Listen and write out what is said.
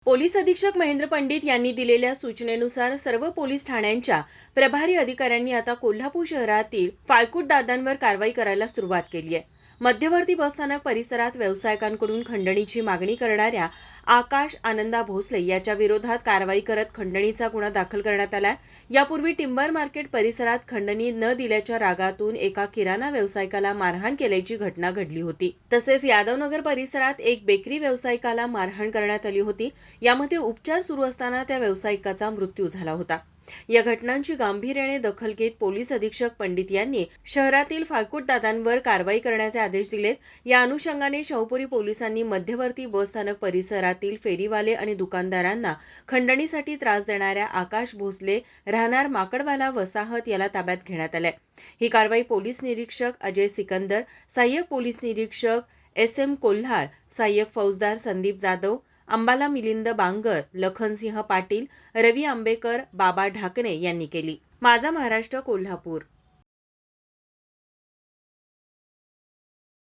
Police अधीक्षक महेंद्र पंडित यांनी दिलेल्या सूचनेनुसार सर्व पोलीस ठाण्यांच्या प्रभारी अधिकाऱ्यांनी आता कोल्हापूर शहरातील फाळकूट दादांवर कारवाई करायला सुरुवात केली आहे. मध्यवर्ती बसस्थानक परिसरात व्यावसायिकांकडून खंडणीची मागणी करणाऱ्या आकाश आनंदा भोसले याच्या विरोधात कारवाई करत खंडणीचा गुन्हा दाखल करण्यात आलाय. यापूर्वी टिंबर मार्केट परिसरात खंडणी न दिल्याच्या रागातून एका किराणा व्यावसायिकाला मारहाण केल्याची घटना घडली होती. तसेच यादवनगर परिसरात एक बेकरी व्यावसायिकाला मारहाण करण्यात आली होती. यामध्ये उपचार सुरू असताना त्या व्यावसायिकाचा मृत्यू झाला होता. या घटनांची गांभीर्याने दखल घेत पोलीस अधीक्षक पंडित यांनी शहरातील फाळकूट दादांवर कारवाई करण्याचे आदेश दिलेत. या अनुषंगाने शाहूपुरी पोलिसांनी मध्यवर्ती बसस्थानक परिसरातील फेरीवाले आणि दुकानदारांना खंडणीसाठी त्रास देणाऱ्या आकाश भोसले राहणार माकडवाला वसाहत याला ताब्यात घेण्यात आले. ही कारवाई पोलीस निरीक्षक अजय सिकंदर, सहाय्यक पोलीस निरीक्षक SM कोल्हाळ, सहाय्यक फौजदार संदीप जाधव, अंबाला मिलिंद बांगर, लखनसिंह पाटील, रवी आंबेकर, बाबा ढाकणे यांनी केली. माझा महाराष्ट्र कोल्हापूर.